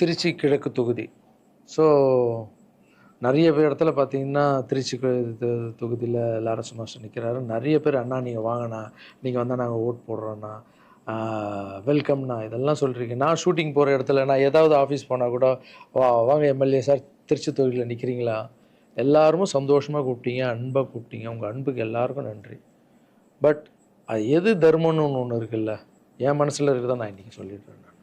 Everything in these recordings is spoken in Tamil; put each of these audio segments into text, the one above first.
திருச்சி கிழக்கு தொகுதி. ஸோ நெறைய இடத்துல பார்த்தீங்கன்னா, திருச்சி தொகுதியில லாரன்ஸ் மாஸ்டர் நிற்கிறாரு. நெறைய பேர் அண்ணா நீங்க வாங்கண்ணா, நீங்க வந்தா நாங்க ஓட் போடுறோண்ணா, வெல்கம்ண்ணா இதெல்லாம் சொல்றீங்க. நான் ஷூட்டிங் போற இடத்துல நான் ஏதாவது ஆஃபீஸ் போனா கூட, வாங்க எம்எல்ஏ சார் திருச்சி தொகுதியில நிற்கிறீங்களா? எல்லாரும் சந்தோஷமா கூப்பிட்டீங்க, அன்பா கூப்பிட்டீங்க. உங்க அன்புக்கு எல்லாருக்கும் நன்றி. பட் அது எது தர்மம்னு ஒண்ணு இருக்குல்ல, என் மனசுல இருக்கிறத நான் இன்னைக்கு சொல்லிடுறேன் நானு.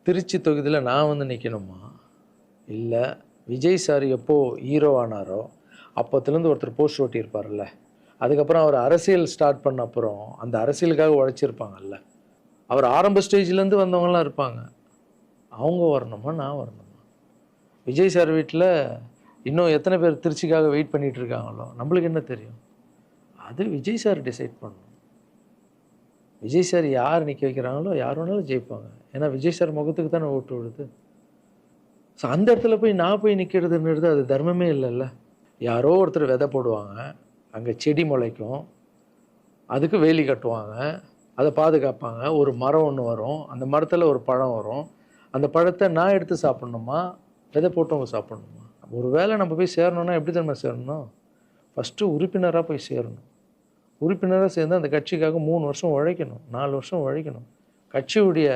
திருச்சி தொகுதியில நான் வந்து நிக்கணுமா? இல்ல விஜய் சார் எப்போ ஹீரோ ஆனாரோ, அப்பத்துலேருந்து ஒருத்தர் போஸ்ட் ஓட்டியிருப்பார்ல. அதுக்கப்புறம் அவர் அரசியல் ஸ்டார்ட் பண்ண அப்புறம், அந்த அரசியலுக்காக உழைச்சிருப்பாங்கல்ல. அவர் ஆரம்ப ஸ்டேஜ்லேருந்து வந்தவங்கலாம் இருப்பாங்க. அவங்க வரணுமா? நான் வரணுமா? விஜய் சார் வீட்ல இன்னும் எத்தனை பேர் திருச்சிக்காக வெயிட் பண்ணிட்டு இருக்காங்களோ, நம்மளுக்கு என்ன தெரியும்? அது விஜய் சார் டிசைட் பண்ணணும். விஜய் சார் யார் நிற்க வைக்கிறாங்களோ, யார் வேணாலும் ஜெயிப்பாங்க. ஏன்னா விஜய் சார் முகத்துக்கு தானே ஓட்டு விழுது. ஸோ அந்த இடத்துல போய் நான் போய் நிற்கிறதுன்றது அது தர்மமே இல்லைல்ல. யாரோ ஒருத்தர் விதை போடுவாங்க, அங்கே செடி முளைக்கும், அதுக்கு வேலி கட்டுவாங்க, அதை பாதுகாப்பாங்க. ஒரு மரம் ஒன்று வரும், அந்த மரத்தில் ஒரு பழம் வரும். அந்த பழத்தை நான் எடுத்து சாப்பிட்ணுமா, விதை போட்டவங்க சாப்பிட்ணுமா? ஒரு வேளை நம்ம போய் சேரணும்னா எப்படி தெரியுமா சேரணும்? ஃபஸ்ட்டு உறுப்பினராக போய் சேரணும். உறுப்பினராக சேர்ந்து அந்த கட்சிக்காக 3 வருஷம் உழைக்கணும், 4 வருஷம் உழைக்கணும். கட்சியுடைய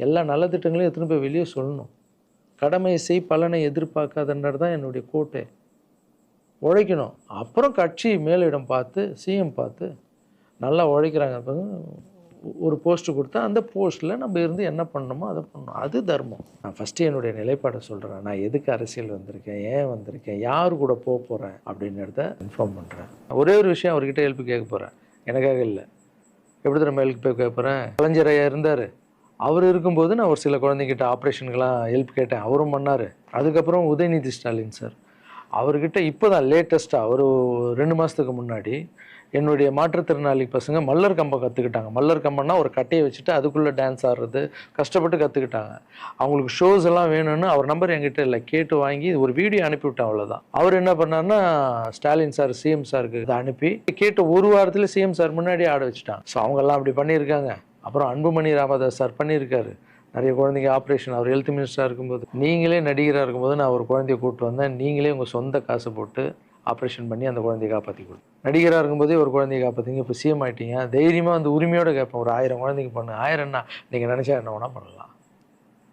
எல்லா நலத்திட்டங்களையும் எடுத்துன்னு போய் வெளியே சொல்லணும். கடமையை செய் பலனை எதிர்பார்க்காதன்றது தான் என்னுடைய கோட்டை. உழைக்கணும். அப்புறம் கட்சி மேலிடம் பார்த்து, சிஎம் பார்த்து நல்லா உழைக்கிறாங்க ஒரு போஸ்ட்டு கொடுத்தா, அந்த போஸ்ட்டில் நம்ம இருந்து என்ன பண்ணணுமோ அதை பண்ணணும். அது தர்மம். நான் ஃபஸ்ட்டு என்னுடைய நிலைப்பாடை சொல்கிறேன். நான் எதுக்கு அரசியல் வந்திருக்கேன், ஏன் வந்திருக்கேன், யார் கூட போகிறேன் அப்படின்றத இன்ஃபார்ம் பண்ணுறேன். ஒரே ஒரு விஷயம் அவர்கிட்ட ஹெல்ப் கேட்க போகிறேன். எனக்காக இல்லை. எப்படி நம்ம ஹெல்ப் கேட்க போகிறேன்? கலைஞர் ஐயா இருந்தார். அவர் இருக்கும்போது நான் ஒரு சில குழந்தைங்கிட்ட ஆப்ரேஷனுக்கெல்லாம் ஹெல்ப் கேட்டேன். அவரும் பண்ணார். அதுக்கப்புறம் உதயநிதி ஸ்டாலின் சார், அவர்கிட்ட இப்போ தான் லேட்டஸ்ட்டாக ஒரு 2 மாதத்துக்கு முன்னாடி என்னுடைய மாற்றுத்திறனாளி பசங்க மல்லர் கம்பம் கற்றுக்கிட்டாங்க. மல்லர் கம்பம்னா ஒரு கட்டையை வச்சுட்டு அதுக்குள்ளே டான்ஸ் ஆடுறது கஷ்டப்பட்டு கற்றுக்கிட்டாங்க. அவங்களுக்கு ஷோஸ் எல்லாம் வேணும்னு அவர் நம்பர் என்கிட்ட இல்லை, கேட்டு வாங்கி ஒரு வீடியோ அனுப்பிவிட்டேன், அவ்வளோதான். அவர் என்ன பண்ணார்னா, ஸ்டாலின் சார் சிஎம் சாருக்கு இதை அனுப்பி கேட்டு ஒரு வாரத்தில் சிஎம் சார் முன்னாடியே ஆட வச்சுட்டாங்க. ஸோ அவங்கெல்லாம் அப்படி பண்ணியிருக்காங்க. அப்புறம் அன்புமணி ராமதாஸ் சார் பண்ணியிருக்காரு. நிறைய குழந்தைங்க ஆப்ரேஷன். அவர் ஹெல்த் மினிஸ்டராக இருக்கும்போது, நீங்களே நடிகராக இருக்கும்போது நான் ஒரு குழந்தைய கூப்பிட்டு வந்தேன். நீங்களே உங்கள் சொந்த காசை போட்டு ஆப்ரேஷன் பண்ணி அந்த குழந்தைய காப்பாற்றி கொடுத்து, நடிகராக இருக்கும்போதே ஒரு குழந்தைய காப்பாற்றிங்க. இப்போ சிஎம் ஆகிட்டீங்க, தைரியமாக அந்த உரிமையோடு கேட்பேன். ஒரு 1000 குழந்தைங்க பண்ணு. 1000 என்ன நீங்கள் நினச்சா என்ன வேணால் பண்ணலாம்.